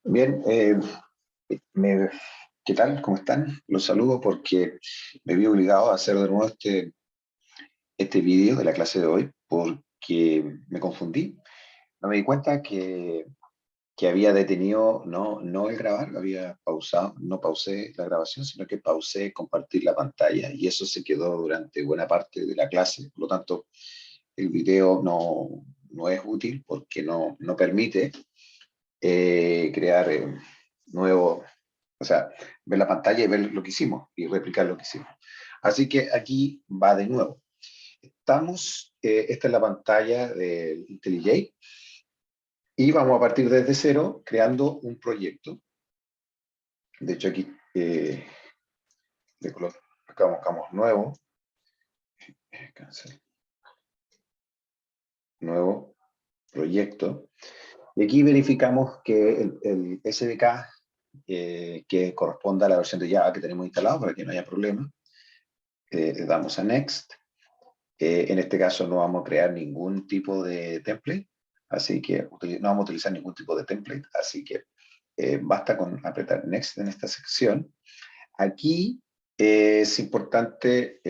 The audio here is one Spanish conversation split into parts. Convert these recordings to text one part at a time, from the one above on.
Bien, me- ¿qué tal? ¿Cómo están? Los saludo porque me vi obligado a hacer de nuevo este vídeo de la clase de hoy porque me confundí. No me di cuenta que había detenido, no el grabar, había pausado, no pausé la grabación, sino que pausé compartir la pantalla y eso se quedó durante buena parte de la clase. Por lo tanto, el video no es útil porque no permite crear nuevos, o sea, ver la pantalla y ver lo que hicimos y replicar lo que hicimos. Así que aquí va de nuevo. Esta es la pantalla del IntelliJ y vamos a partir desde cero creando un proyecto. De hecho aquí le colocamos nuevo, cancel, nuevo proyecto. Y aquí verificamos que el SDK que corresponda a la versión de Java que tenemos instalado para que no haya problema. Le damos a Next. En este caso no vamos a crear ningún tipo de template, así que no vamos a utilizar ningún tipo de template, así que basta con apretar Next en esta sección. Aquí es importante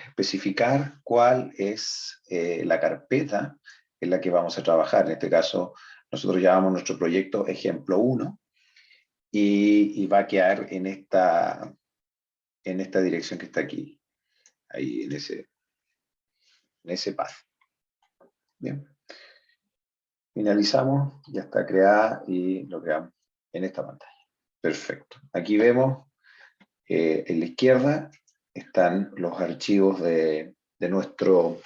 especificar cuál es la carpeta en la que vamos a trabajar. En este caso, nosotros llamamos nuestro proyecto ejemplo 1 y va a quedar en esta dirección que está aquí, ahí en ese path. Bien. Finalizamos, ya está creada y lo creamos en esta pantalla. Perfecto. Aquí vemos en la izquierda están los archivos de nuestro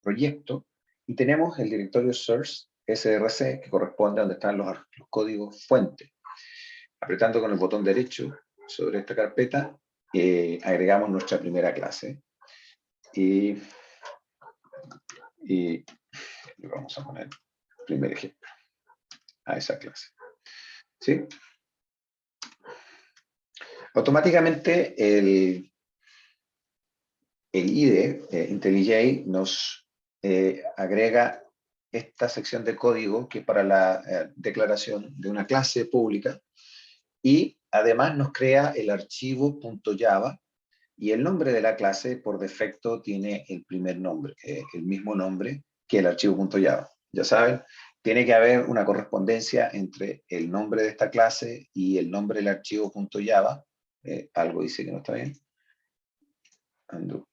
proyecto y tenemos el directorio source src que corresponde a donde están los códigos fuente. Apretando con el botón derecho sobre esta carpeta, agregamos nuestra primera clase y le vamos a poner primer ejemplo a esa clase. ¿Sí? Automáticamente el IDE, IntelliJ, nos agrega esta sección de código que es para la declaración de una clase pública y además nos crea el archivo .java y el nombre de la clase por defecto tiene el primer nombre, el mismo nombre que el archivo .java. Ya saben, tiene que haber una correspondencia entre el nombre de esta clase y el nombre del archivo .java. Algo dice que no está bien. Undo.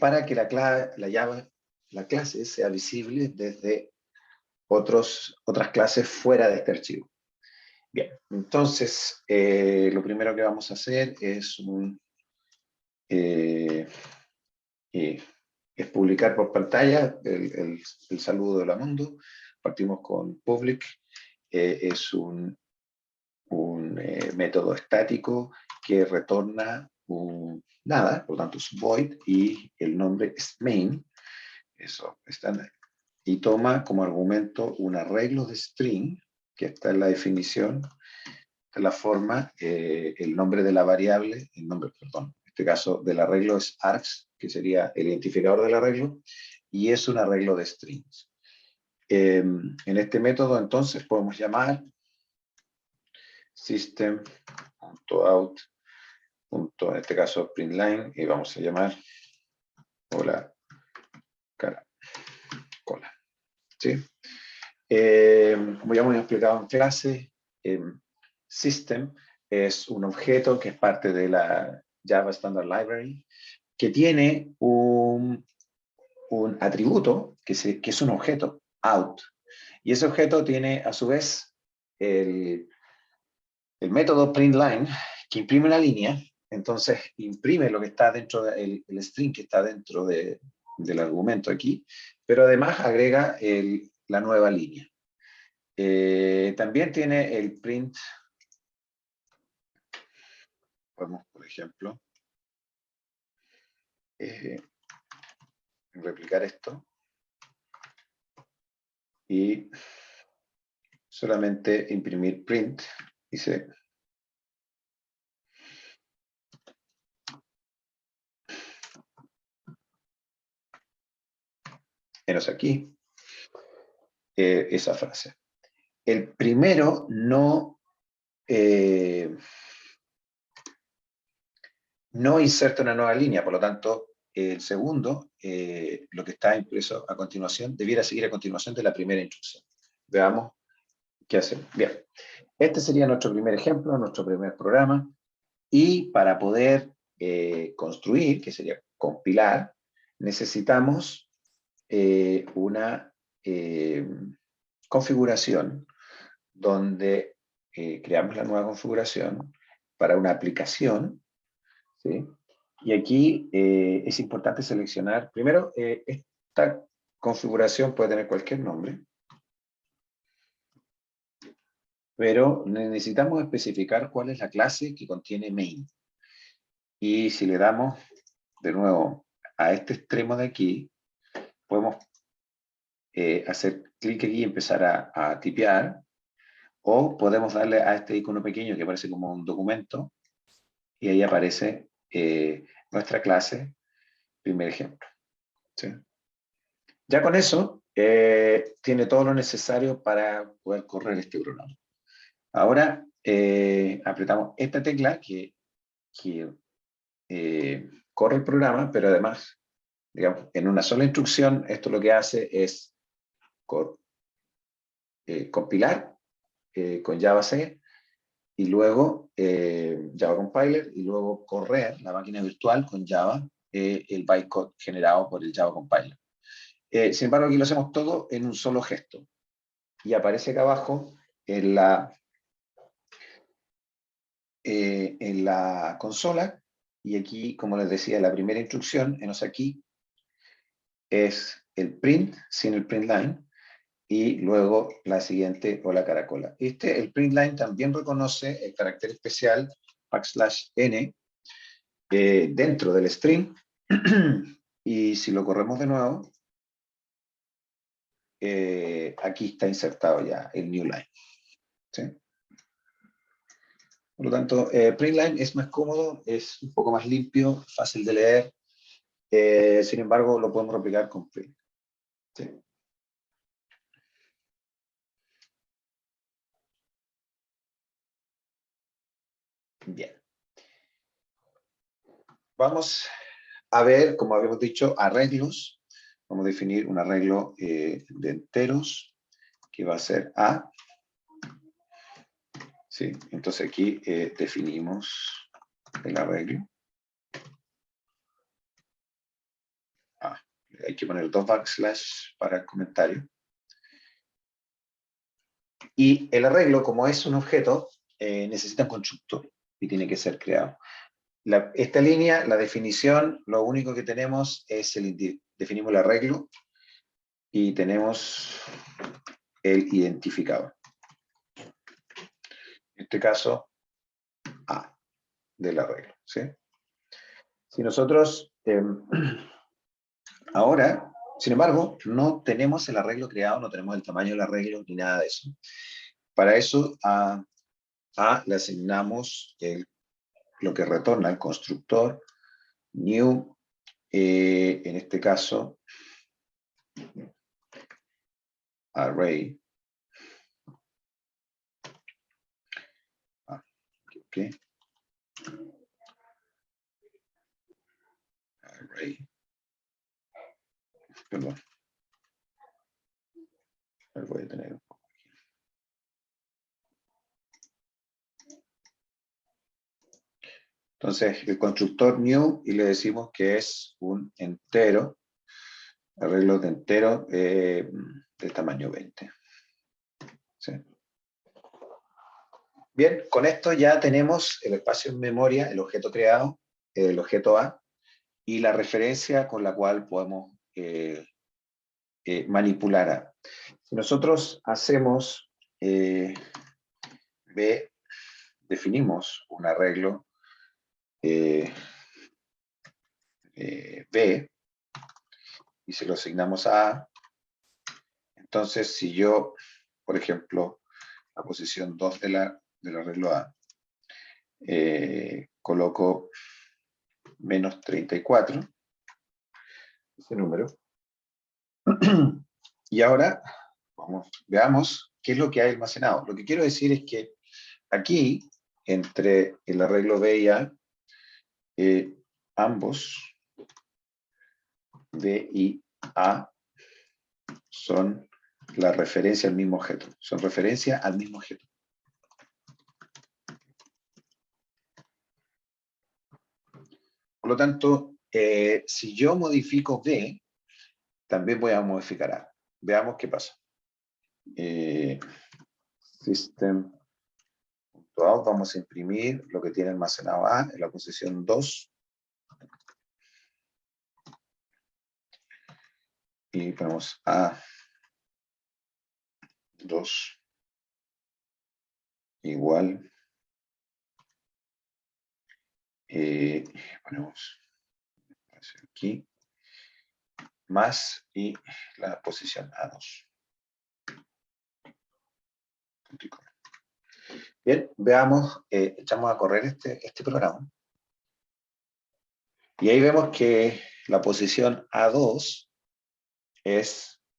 Para que la clase sea visible desde otras clases fuera de este archivo. Bien, entonces lo primero que vamos a hacer es es publicar por pantalla el saludo de la mundo. Partimos con public, es un método estático que retorna nada, por lo tanto es void y el nombre es main. Eso está y toma como argumento un arreglo de string que está en la definición, de la forma, el nombre de la variable, en este caso del arreglo es args, que sería el identificador del arreglo, y es un arreglo de strings. En este método entonces podemos llamar system.out, en este caso printline, y vamos a llamar hola cara cola. ¿Sí? Como ya hemos explicado en clase, system es un objeto que es parte de la Java Standard Library, que tiene un atributo que es un objeto, out. Y ese objeto tiene a su vez el método printline, que imprime una línea, entonces imprime lo que está dentro del string que está dentro del argumento aquí, pero además agrega la nueva línea. También tiene el print, podemos por ejemplo replicar esto y solamente imprimir print, dice Menos aquí, esa frase. El primero no inserta una nueva línea, por lo tanto, el segundo, lo que está impreso a continuación, debiera seguir a continuación de la primera instrucción. Veamos qué hacemos. Bien, este sería nuestro primer ejemplo, nuestro primer programa, y para poder construir, que sería compilar, necesitamos una configuración donde creamos la nueva configuración para una aplicación, ¿sí? Y aquí es importante seleccionar, primero, esta configuración puede tener cualquier nombre, pero necesitamos especificar cuál es la clase que contiene main. Y si le damos, de nuevo, a este extremo de aquí, podemos hacer clic aquí y empezar a tipear, o podemos darle a este icono pequeño que aparece como un documento, y ahí aparece nuestra clase, primer ejemplo. ¿Sí? Ya con eso, tiene todo lo necesario para poder correr este programa. Ahora, apretamos esta tecla que corre el programa, pero además, digamos, en una sola instrucción, esto lo que hace es compilar con JavaC, y luego Java Compiler, y luego correr la máquina virtual con Java, el bytecode generado por el Java Compiler. Sin embargo, aquí lo hacemos todo en un solo gesto. Y aparece acá abajo en la consola, y aquí, como les decía, la primera instrucción, enos aquí, es el print sin el print line, y luego la siguiente o la caracola. El print line también reconoce el carácter especial \n dentro del string, y si lo corremos de nuevo, aquí está insertado ya el new line. ¿Sí? Por lo tanto, printline es más cómodo, es un poco más limpio, fácil de leer, sin embargo, lo podemos replicar con print. ¿Sí? Bien. Vamos a ver, como habíamos dicho, arreglos. Vamos a definir un arreglo de enteros, que va a ser A. ¿Sí? Entonces aquí definimos el arreglo. Hay que poner 2 backslash para el comentario. Y el arreglo, como es un objeto, necesita un constructor y tiene que ser creado. Esta línea, la definición, lo único que tenemos es definimos el arreglo y tenemos el identificador. En este caso, A del arreglo. ¿Sí? Si nosotros ahora, sin embargo, no tenemos el arreglo creado, no tenemos el tamaño del arreglo ni nada de eso. Para eso a le asignamos lo que retorna el constructor new, en este caso, array. Okay. Array. Perdón. Lo voy a tener un poco aquí. Entonces, el constructor new, y le decimos que es un entero, arreglo de entero de tamaño 20. ¿Sí? Bien, con esto ya tenemos el espacio en memoria, el objeto creado, el objeto A, y la referencia con la cual podemos manipular A. Si nosotros hacemos B, definimos un arreglo B, y se lo asignamos a A, entonces si yo, por ejemplo, la posición 2 del arreglo A, coloco menos 34, ese número, Y ahora, veamos qué es lo que hay almacenado. Lo que quiero decir es que aquí, entre el arreglo B y A, ambos, B y A, son la referencia al mismo objeto. Son referencia al mismo objeto. Por lo tanto, si yo modifico B, también voy a modificar A. Veamos qué pasa. System.out, vamos a imprimir lo que tiene almacenado A en la posición 2. Y ponemos A2 igual. Ponemos aquí más y la posición A2. Bien, veamos, echamos a correr este programa. Y ahí vemos que la posición A2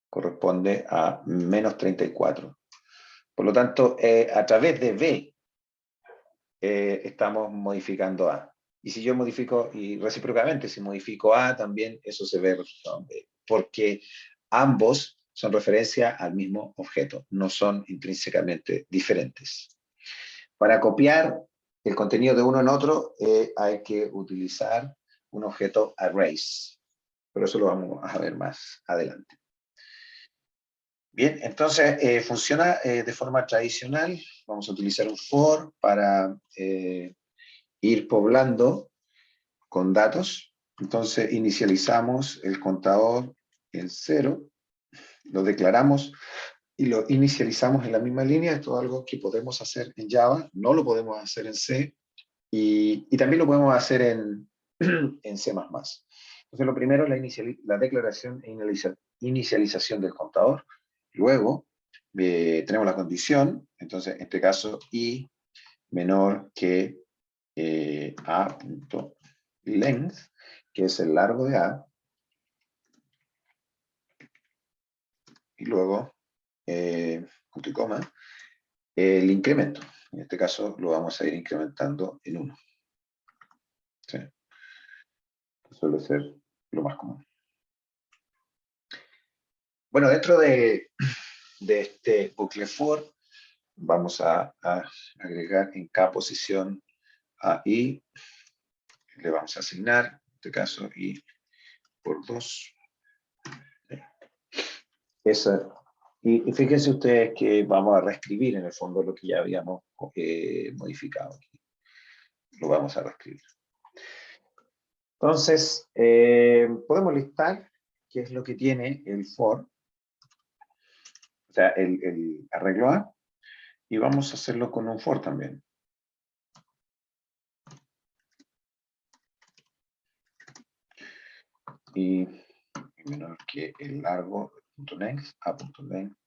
corresponde a menos 34. Por lo tanto, a través de B estamos modificando A. Y si yo modifico, y recíprocamente, si modifico A, también eso se ve reflejado en B. Porque ambos son referencia al mismo objeto, no son intrínsecamente diferentes. Para copiar el contenido de uno en otro, hay que utilizar un objeto arrays. Pero eso lo vamos a ver más adelante. Bien, entonces funciona de forma tradicional. Vamos a utilizar un for para ir poblando con datos. Entonces inicializamos el contador en 0, lo declaramos y lo inicializamos en la misma línea. Esto es algo que podemos hacer en Java, no lo podemos hacer en C y también lo podemos hacer en, en C++. Entonces lo primero es la declaración e inicialización del contador. Luego tenemos la condición, entonces en este caso i menor que a.length, que es el largo de a, y luego punto y coma, el incremento. En este caso lo vamos a ir incrementando en 1. ¿Sí? Suele ser lo más común. Bueno, dentro de este bucle for, vamos a agregar en cada posición a i, le vamos a asignar, en este caso i por 2. Y fíjense ustedes que vamos a reescribir en el fondo lo que ya habíamos modificado aquí. Lo vamos a reescribir. Entonces, podemos listar qué es lo que tiene el for, o sea, el arreglo A, y vamos a hacerlo con un for también. Y menor que el largo .length, a.length,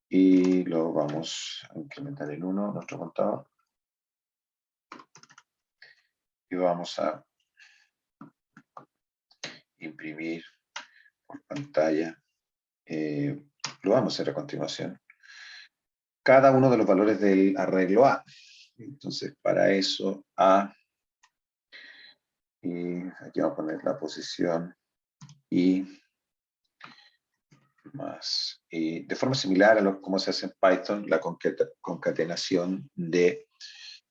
y lo vamos a incrementar en 1, nuestro contador, y vamos a imprimir por pantalla, lo vamos a hacer a continuación, cada uno de los valores del arreglo A. Entonces, para eso, A, y aquí vamos a poner la posición I más, y de forma similar a cómo se hace en Python, la concatenación de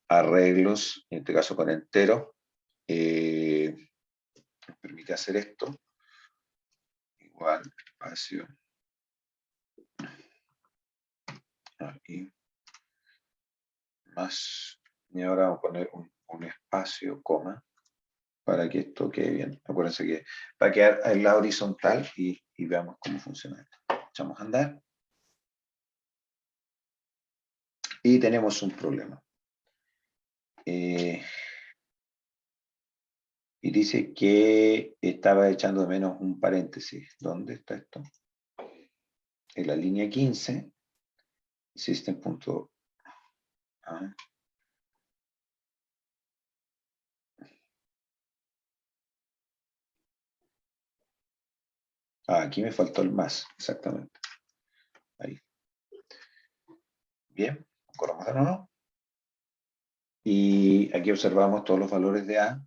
arreglos, en este caso con entero, permite hacer esto, igual, espacio, y más, y ahora vamos a poner un espacio, coma, para que esto quede bien. Acuérdense que va a quedar en la horizontal y veamos cómo funciona esto. Echamos a andar. Y tenemos un problema. Y dice que estaba echando de menos un paréntesis. ¿Dónde está esto? En la línea 15, system.out. Aquí me faltó el más, exactamente. Ahí. Bien, corramos de nuevo. Y aquí observamos todos los valores de A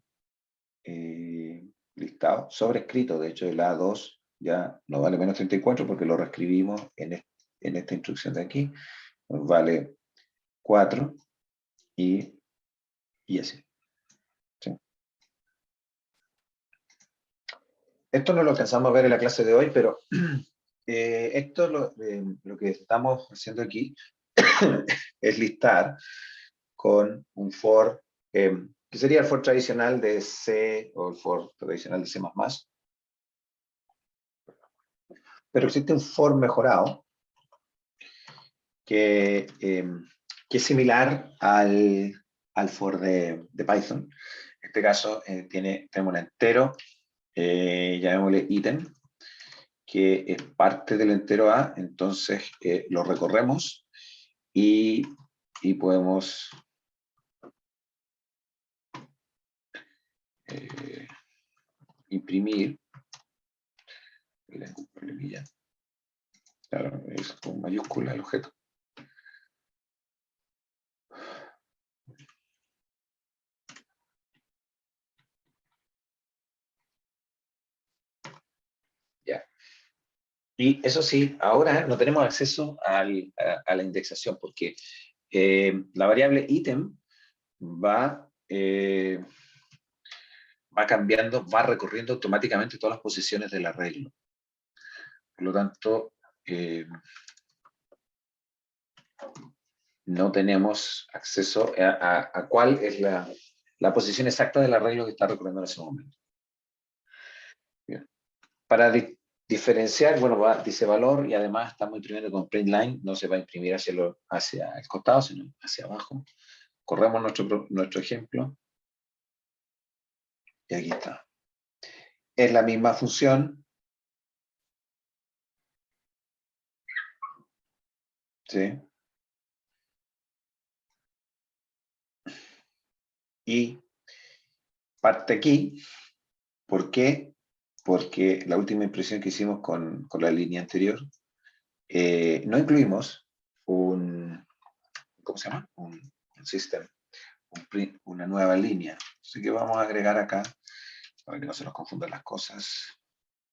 listados, sobrescritos. De hecho, el A2 ya no vale menos 34 porque lo reescribimos en esta instrucción de aquí. Nos vale 4 y así. ¿Sí? Esto no lo alcanzamos a ver en la clase de hoy, pero esto lo que estamos haciendo aquí es listar con un for, que sería el for tradicional de C o el for tradicional de C++, pero existe un for mejorado que es similar al for de Python. En este caso tenemos un entero, llamémosle ítem, que es parte del entero A, entonces lo recorremos y podemos imprimir, un problemilla, claro, es con mayúscula el objeto. Ya. Y eso sí, ahora no tenemos acceso a la indexación porque la variable ítem va cambiando, va recorriendo automáticamente todas las posiciones del arreglo. Por lo tanto, no tenemos acceso a cuál es la posición exacta del arreglo que está recorriendo en ese momento. Bien. Para diferenciar, bueno, dice valor y además estamos imprimiendo con print line, no se va a imprimir hacia el costado, sino hacia abajo. Corremos nuestro ejemplo. Y aquí está. Es la misma función. ¿Sí? Y parte aquí. ¿Por qué? Porque la última impresión que hicimos con la línea anterior, no incluimos ¿cómo se llama? Un system, una nueva línea. Así que vamos a agregar acá, para que no se nos confundan las cosas,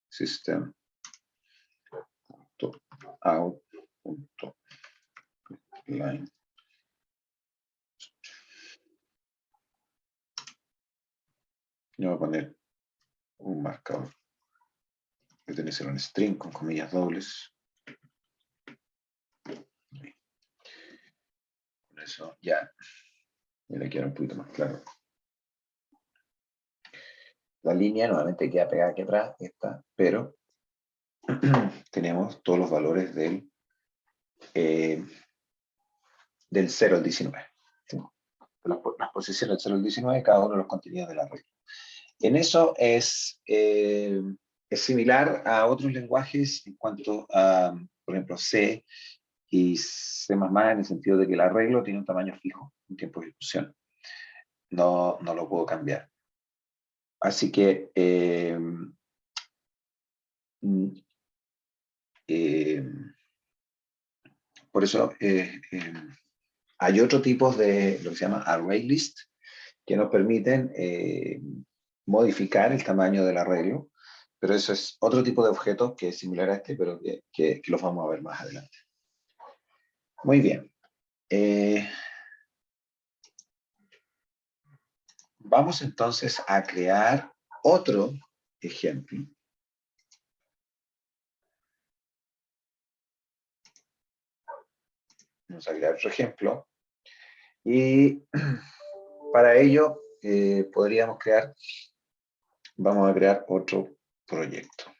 system.out.line. Yo voy a poner un marcador que tiene que ser un string con comillas dobles. Con eso ya me queda un poquito más claro. La línea nuevamente queda pegada aquí atrás, esta, pero tenemos todos los valores del 0 al 19. ¿Sí? Las posiciones del 0 al 19, cada uno de los contenidos de la regla. En eso es similar a otros lenguajes en cuanto a, por ejemplo, C y C++, en el sentido de que el arreglo tiene un tamaño fijo, un tiempo de ejecución. No lo puedo cambiar. Así que por eso hay otro tipo de lo que se llama array list, que nos permiten modificar el tamaño del arreglo, pero eso es otro tipo de objeto que es similar a este, pero que los vamos a ver más adelante. Muy bien. Vamos entonces a crear otro ejemplo. Vamos a crear otro ejemplo. Y para ello podríamos vamos a crear otro proyecto.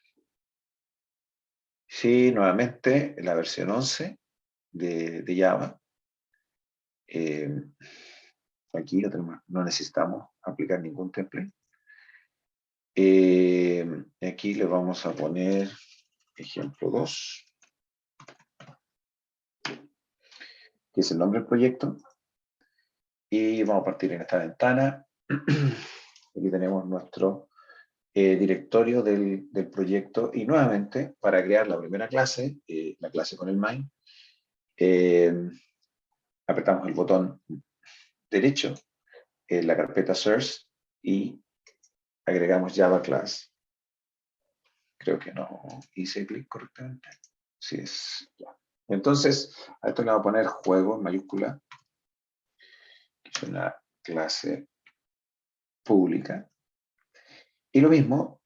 Sí, nuevamente la versión 11 de Java. Aquí no necesitamos aplicar ningún template. Aquí le vamos a poner ejemplo 2, que es el nombre del proyecto. Y vamos a partir en esta ventana. Aquí tenemos nuestro directorio del proyecto, y nuevamente, para crear la primera clase, la clase con el main, apretamos el botón derecho en la carpeta source y agregamos Java class. Creo que no hice clic correctamente. Sí es. Entonces, a esto le vamos a poner juego en mayúscula, que es una clase pública. Y lo mismo,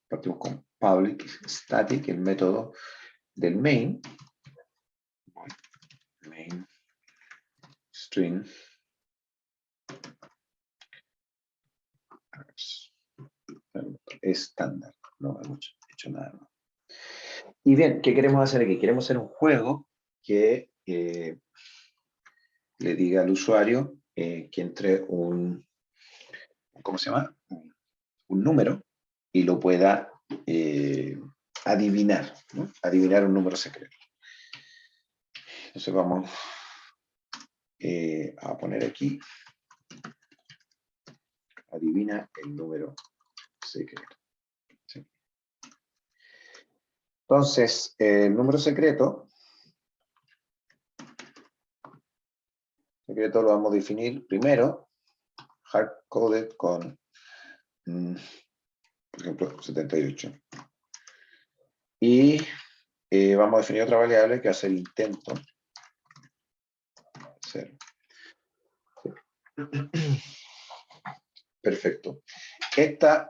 partimos con public static, el método del main string estándar, no hemos hecho nada más. Y bien, ¿qué queremos hacer aquí? Queremos hacer un juego que le diga al usuario que entre un, ¿cómo se llama? Un número y lo pueda adivinar, ¿no? Adivinar un número secreto. Entonces vamos a poner aquí, adivina el número secreto. ¿Sí? Entonces, el número secreto lo vamos a definir primero, hard-coded con, por ejemplo, 78. Y vamos a definir otra variable que va a ser intento. 0. Perfecto. Esta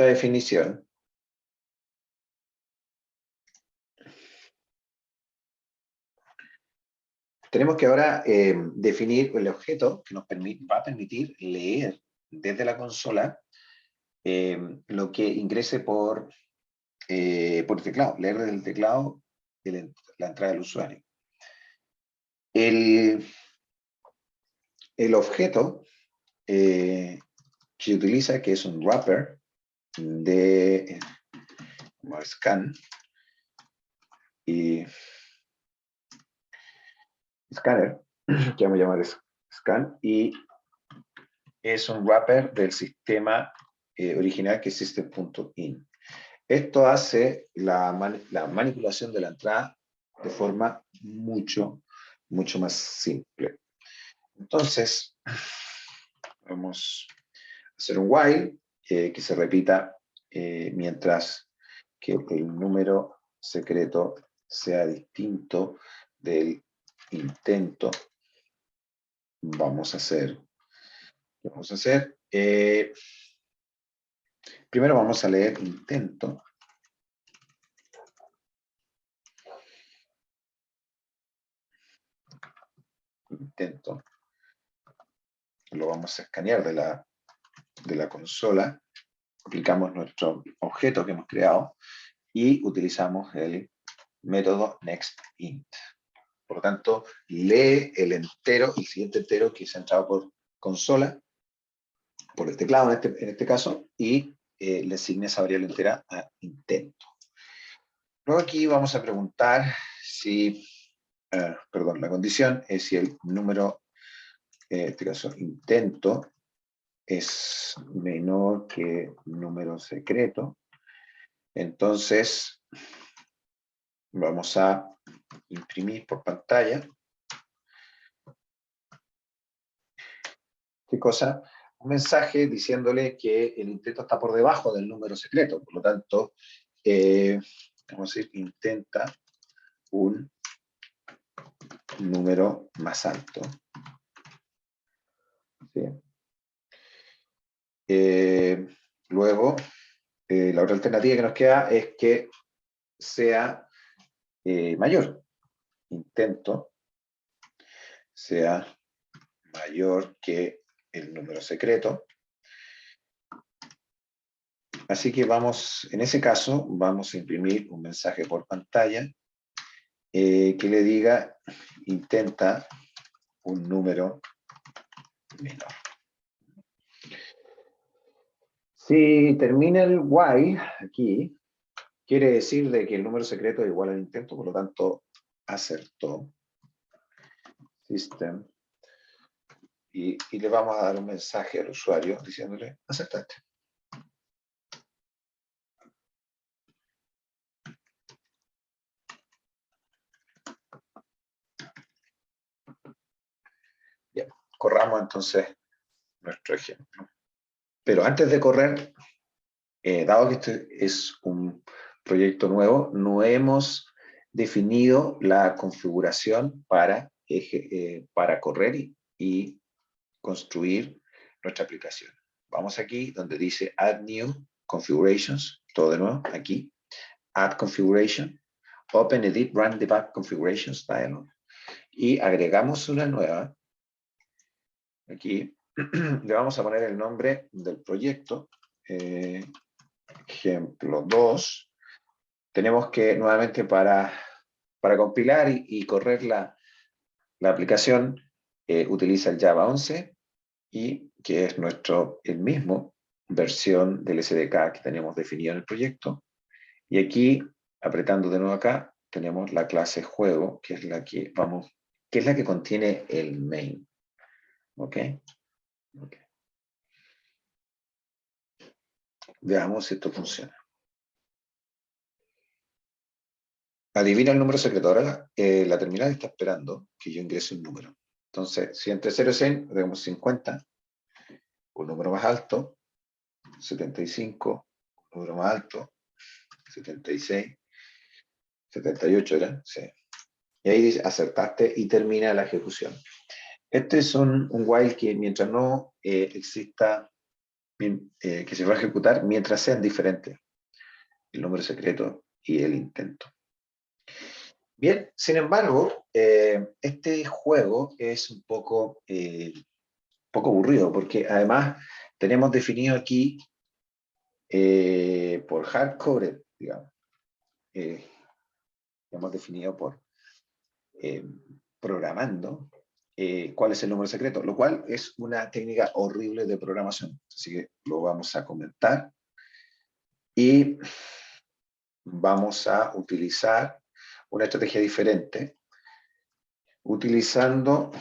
definición tenemos que ahora definir el objeto que nos va a permitir leer desde la consola lo que ingrese por el teclado, leer desde el teclado la entrada del usuario. El objeto que utiliza, que es un wrapper de scan y scanner, que vamos a llamar scan, y es un wrapper del sistema original que es system.in. Esto hace la manipulación de la entrada de forma mucho más simple. Entonces, vamos a hacer un while que se repita mientras que el número secreto sea distinto del intento. Vamos a hacer, primero vamos a leer intento. Lo vamos a escanear de la consola, aplicamos nuestro objeto que hemos creado y utilizamos el método nextInt. Por lo tanto, lee el siguiente entero que se ha entrado por consola, por el teclado en este caso, y le asigna esa variable entera a intento. Luego aquí vamos a preguntar si, la condición es si el número, en este caso intento, es menor que número secreto. Entonces, vamos a imprimir por pantalla. ¿Qué cosa? Un mensaje diciéndole que el intento está por debajo del número secreto. Por lo tanto, vamos a decir, intenta un número más alto. ¿Sí? Luego, la otra alternativa que nos queda es que sea mayor. Intento sea mayor que el número secreto. Así que vamos, en ese caso, vamos a imprimir un mensaje por pantalla que le diga, intenta un número menor. Si termina el while aquí, quiere decir de que el número secreto es igual al intento, por lo tanto, acertó. System y le vamos a dar un mensaje al usuario diciéndole, aceptaste. Bien, corramos entonces nuestro ejemplo. Pero antes de correr, dado que este es un proyecto nuevo, no hemos definido la configuración para correr y construir nuestra aplicación. Vamos aquí donde dice Add New Configurations, todo de nuevo, aquí, Add Configuration, Open Edit Run Debug Configurations Dialog, y agregamos una nueva. Aquí le vamos a poner el nombre del proyecto, ejemplo 2. Tenemos que nuevamente para compilar y correr la aplicación, utiliza el Java 11, y que es el mismo versión del SDK que tenemos definido en el proyecto. Y aquí, apretando de nuevo acá, tenemos la clase juego, que es la que contiene el main. ¿Ok? Okay. Veamos si esto funciona. Adivina el número secreto. Ahora la terminal está esperando que yo ingrese un número. Entonces, si entre 0 y 100, tenemos 50, un número más alto, 75, un número más alto, 76, 78 era, sí. Y ahí dice, acertaste y termina la ejecución. Este es un while que mientras no exista, que se va a ejecutar mientras sean diferentes el número secreto y el intento. Bien, sin embargo, este juego es un poco aburrido, porque además tenemos definido aquí por hardcoded, digamos, hemos definido por programando cuál es el número secreto, lo cual es una técnica horrible de programación. Así que lo vamos a comentar y vamos a utilizar una estrategia diferente, utilizando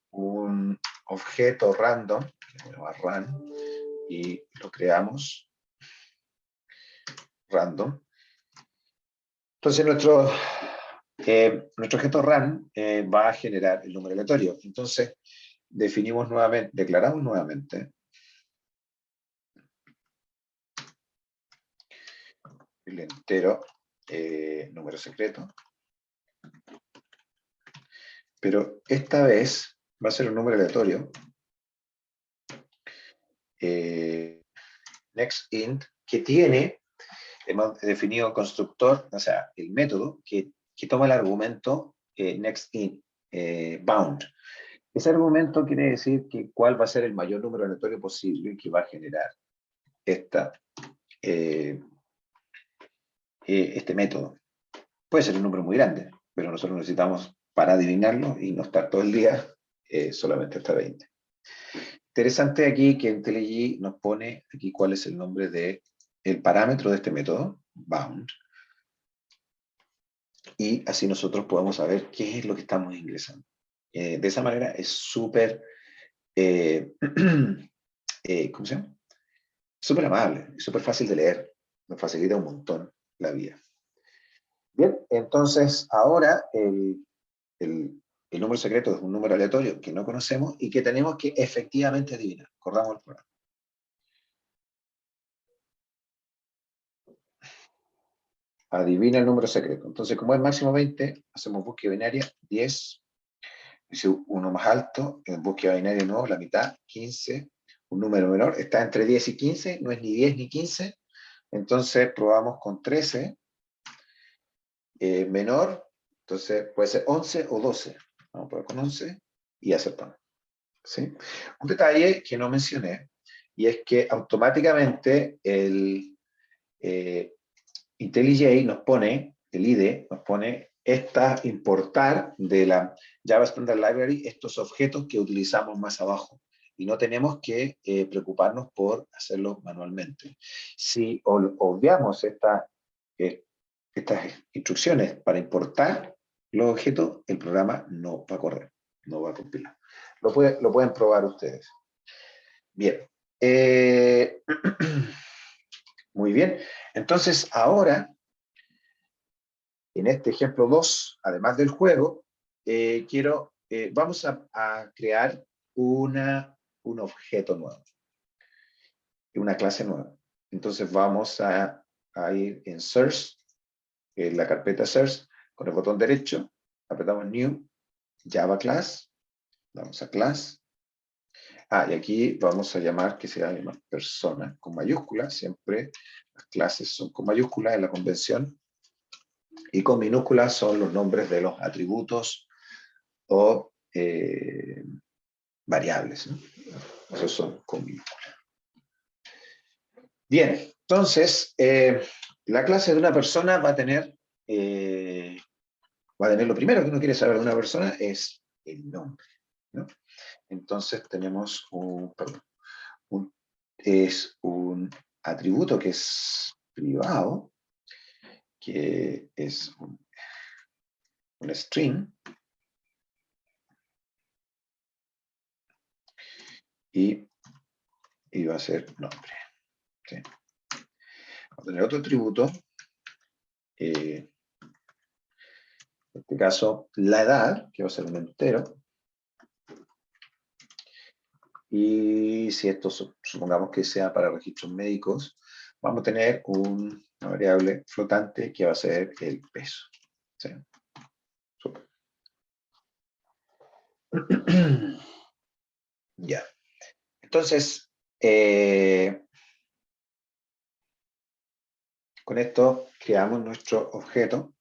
un objeto random, que se llama run, y lo creamos random. Entonces nuestro objeto run va a generar el número aleatorio. Entonces declaramos nuevamente el entero número secreto, pero esta vez va a ser un número aleatorio nextInt, que hemos definido constructor, o sea, el método que toma el argumento nextInt bound. Ese argumento quiere decir que cuál va a ser el mayor número aleatorio posible que va a generar este método. Puede ser un número muy grande, pero nosotros necesitamos, para adivinarlo y no estar todo el día, solamente hasta 20. Interesante aquí que IntelliJ nos pone aquí cuál es el nombre del parámetro de este método, bound, y así nosotros podemos saber qué es lo que estamos ingresando. De esa manera es súper, ¿cómo se llama? Súper amable, súper fácil de leer, nos facilita un montón la vida. Bien, entonces ahora el número secreto es un número aleatorio que no conocemos y que tenemos que efectivamente adivinar. Corramos el programa. Adivina el número secreto. Entonces, como es máximo 20, hacemos búsqueda binaria 10, dice uno más alto, en búsqueda binaria nuevo, la mitad, 15, un número menor, está entre 10 y 15, no es ni 10 ni 15, entonces probamos con 13, menor, entonces puede ser 11 o 12. Vamos a probar con 11 y aceptamos. ¿Sí? Un detalle que no mencioné, y es que automáticamente el IntelliJ nos pone, el IDE nos pone importar de la Java Standard Library estos objetos que utilizamos más abajo. Y no tenemos que preocuparnos por hacerlo manualmente. Si obviamos estas instrucciones para importar los objetos, el programa no va a correr, no va a compilar. lo pueden probar ustedes. Bien. Muy bien. Entonces, ahora, en este ejemplo 2, además del juego, vamos a crear un objeto nuevo, una clase nueva. Entonces vamos a ir en Search, en la carpeta Search, con el botón derecho, apretamos New, Java Class, vamos a Class. Y aquí vamos a llamar, que se llama persona, con mayúsculas, siempre las clases son con mayúsculas en la convención, y con minúsculas son los nombres de los atributos o variables, ¿no? Esos son con minúsculas. Bien, entonces, la clase de una persona va a tener lo primero que uno quiere saber de una persona es el nombre, ¿no? Entonces tenemos un atributo que es privado, que es un string, y va a ser nombre. ¿Sí? Vamos a tener otro atributo, en este caso la edad, que va a ser un entero, y si esto supongamos que sea para registros médicos, vamos a tener una variable flotante que va a ser el peso. ¿Sí? Super. Ya. Entonces, con esto creamos nuestro objeto,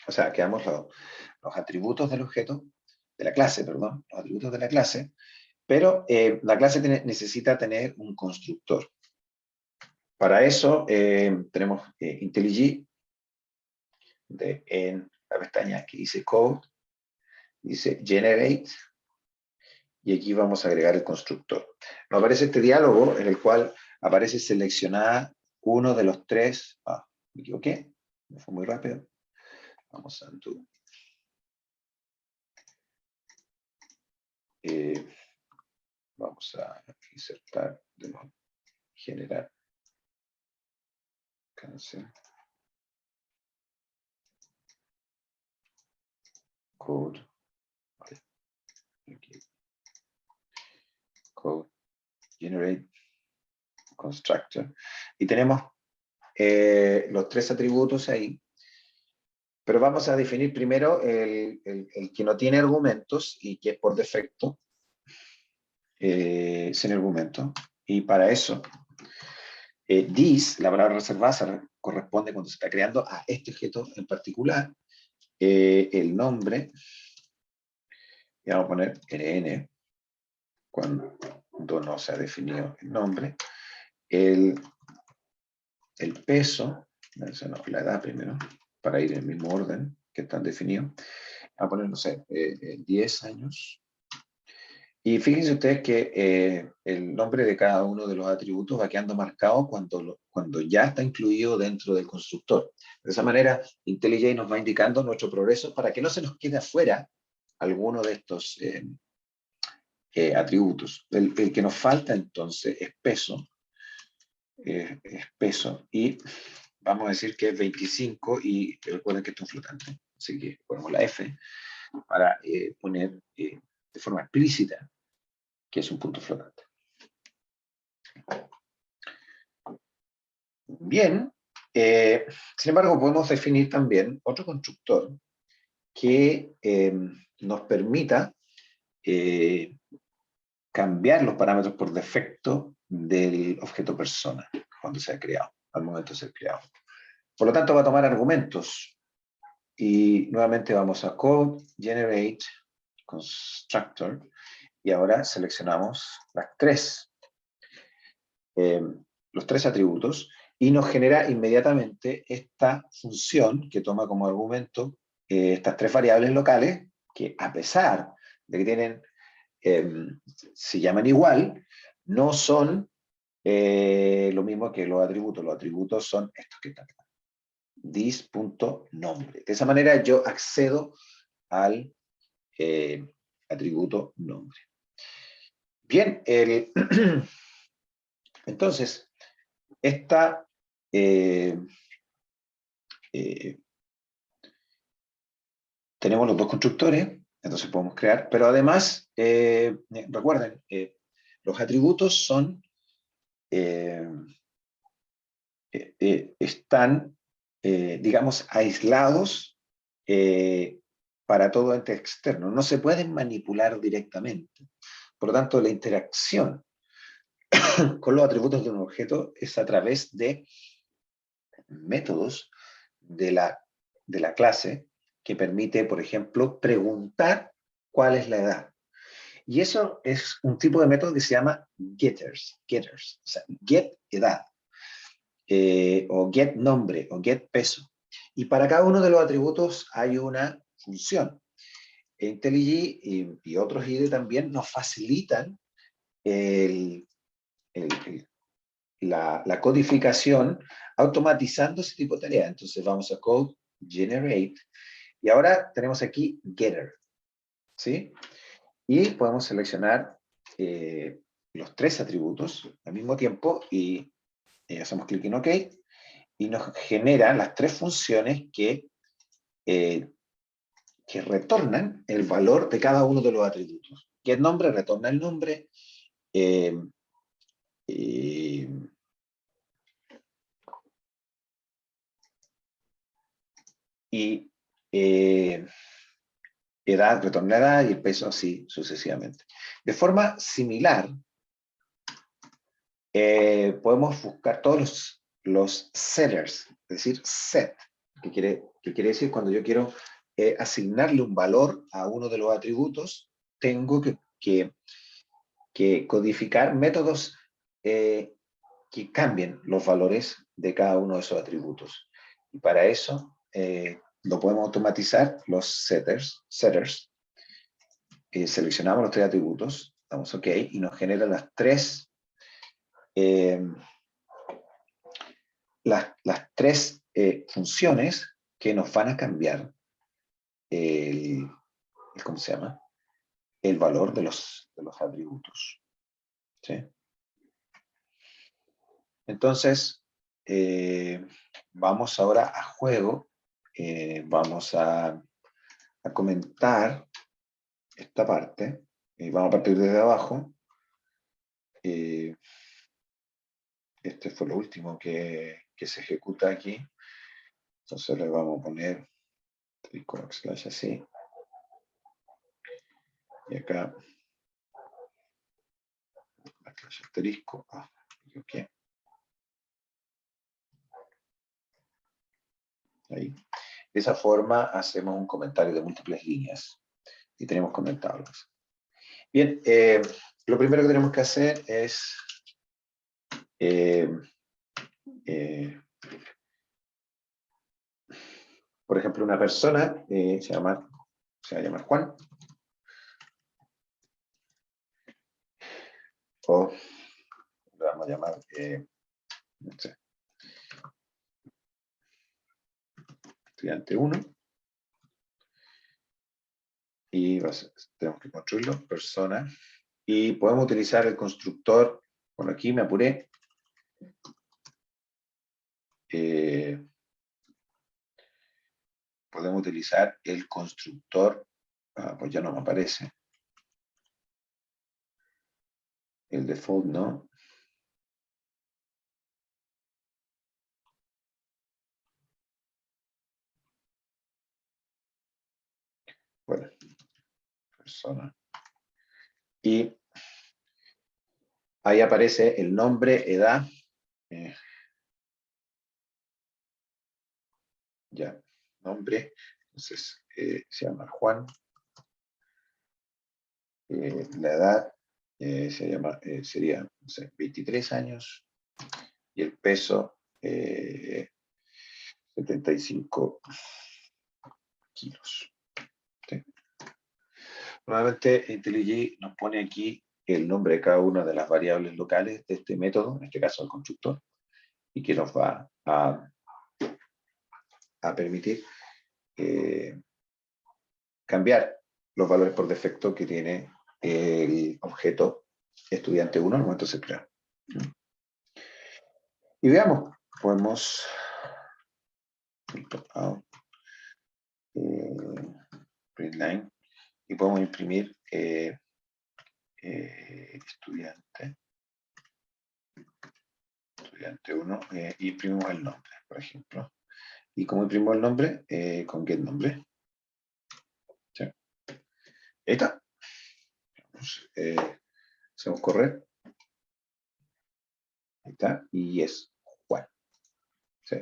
o sea, creamos los atributos del objeto, de la clase, perdón, los atributos de la clase, pero la clase necesita tener un constructor. Para eso tenemos IntelliJ, en la pestaña que dice Code, dice Generate, y aquí vamos a agregar el constructor. Nos aparece este diálogo en el cual aparece seleccionada uno de los tres. Me equivoqué, me fue muy rápido. Vamos a undo. Vamos a insertar, generar, cancel, code, aquí, code, generate, constructor, y tenemos los tres atributos ahí, pero vamos a definir primero el que no tiene argumentos y que es por defecto, sin argumento, y para eso this, la palabra reservada, corresponde cuando se está creando a este objeto en particular, el nombre, y vamos a poner rn, cuando no se ha definido el nombre, el peso, no, la edad primero, para ir en el mismo orden que están definidos, vamos a poner, no sé, 10 años, y fíjense ustedes que el nombre de cada uno de los atributos va quedando marcado cuando ya está incluido dentro del constructor. De esa manera, IntelliJ nos va indicando nuestro progreso para que no se nos quede afuera alguno de estos atributos. El que nos falta entonces es peso, y vamos a decir que es 25, y recuerden que esto es flotante, así que ponemos la F para poner de forma explícita que es un punto flotante. Bien, sin embargo podemos definir también otro constructor que nos permita cambiar los parámetros por defecto del objeto persona cuando se ha creado, al momento de ser creado. Por lo tanto va a tomar argumentos, y nuevamente vamos a Code, Generate, Constructor, y ahora seleccionamos los tres atributos, y nos genera inmediatamente esta función que toma como argumento estas tres variables locales, que a pesar de que tienen, se llaman igual, no son lo mismo que los atributos. Los atributos son estos que están acá. This.nombre. De esa manera yo accedo al atributo nombre. Bien, entonces, tenemos los dos constructores, entonces podemos crear, pero además, recuerden, los atributos son, están, digamos, aislados para todo ente externo, no se pueden manipular directamente. Por lo tanto, la interacción con los atributos de un objeto es a través de métodos de la clase que permite, por ejemplo, preguntar cuál es la edad. Y eso es un tipo de método que se llama getters, o sea, get edad, o get nombre, o get peso. Y para cada uno de los atributos hay una función. IntelliJ y otros IDE también nos facilitan la codificación automatizando ese tipo de tareas. Entonces vamos a code generate y ahora tenemos aquí getter, ¿sí? Y podemos seleccionar los tres atributos al mismo tiempo y hacemos clic en OK y nos genera las tres funciones que retornan el valor de cada uno de los atributos. GetNombre retorna el nombre, y edad retorna edad y el peso así sucesivamente. De forma similar, podemos buscar todos los setters, es decir, set, que quiere decir cuando yo quiero asignarle un valor a uno de los atributos, tengo que codificar métodos que cambien los valores de cada uno de esos atributos. Y para eso lo podemos automatizar, los setters. Seleccionamos los tres atributos, damos OK, y nos genera las tres funciones que nos van a cambiar ¿cómo se llama? El valor de los atributos. ¿Sí? Entonces, vamos ahora a juego. Vamos a comentar esta parte. Vamos a partir desde abajo. Este fue lo último que se ejecuta aquí. Entonces le vamos a poner // así. Y acá asterisco. Okay. Ahí. De esa forma hacemos un comentario de múltiples líneas y tenemos comentados. Bien, lo primero que tenemos que hacer es por ejemplo, una persona se va a llamar Juan, o le vamos a llamar, no sé, estudiante 1, y tenemos que construirlo, persona, y podemos utilizar el constructor, bueno, aquí me apuré, podemos utilizar el constructor, pues ya no me aparece, el default no. Bueno, persona. Y ahí aparece el nombre, edad, ya, nombre, entonces se llama Juan, la edad sería, no sé, 23 años, y el peso 75 kilos. ¿Sí? Nuevamente, IntelliJ nos pone aquí el nombre de cada una de las variables locales de este método, en este caso el constructor, y que nos va a permitir cambiar los valores por defecto que tiene el objeto estudiante 1 al momento de ser creado. Y veamos, podemos out, print line, y podemos imprimir estudiante 1, y imprimimos el nombre, por ejemplo. ¿Y cómo imprimo el nombre? Con getNombre. ¿Sí? Ahí está. Hacemos correr. Ahí está. Y es Juan. ¿Sí?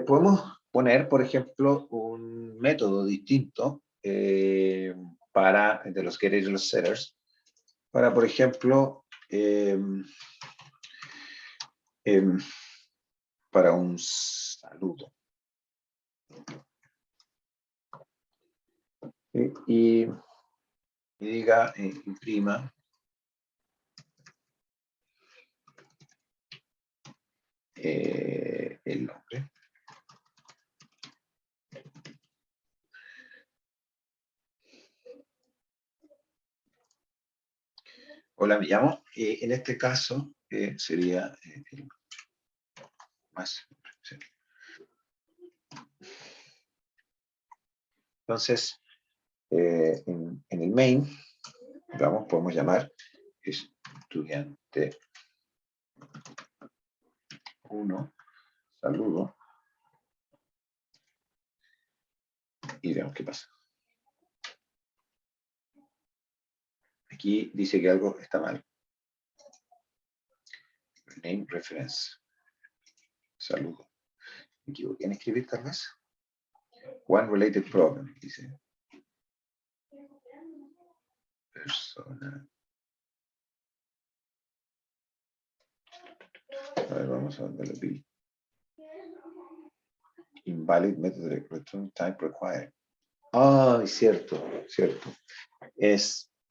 Podemos poner, por ejemplo, un método distinto de los getters y los setters, para, por ejemplo, para un saludo. Y diga, imprima el nombre. Hola, me llamo. En este caso sería el más. Sí. Entonces, en el main, digamos, podemos llamar estudiante 1, saludo, y veamos qué pasa. Aquí dice que algo está mal. Name reference. Saludo. ¿Me equivoqué en escribir tal vez? One related problem, dice. Persona. A ver, vamos a darle bill. Invalid method return type required. Ah, cierto, cierto.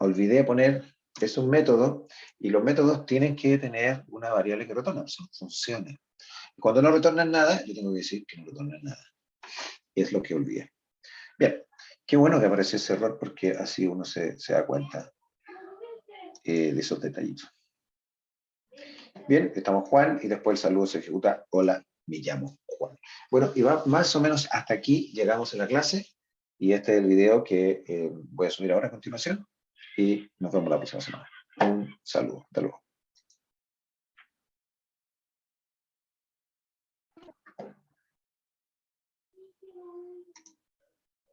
Olvidé poner, es un método, y los métodos tienen que tener una variable que retorna, son funciones. Cuando no retornan nada, yo tengo que decir que no retornan nada. Es lo que olvidé. Bien, qué bueno que apareció ese error, porque así uno se da cuenta de esos detallitos. Bien, estamos Juan, y después el saludo se ejecuta, hola, me llamo Juan. Bueno, y va más o menos hasta aquí llegamos en la clase, y este es el video que voy a subir ahora a continuación, y nos vemos la próxima semana. Un saludo, hasta luego.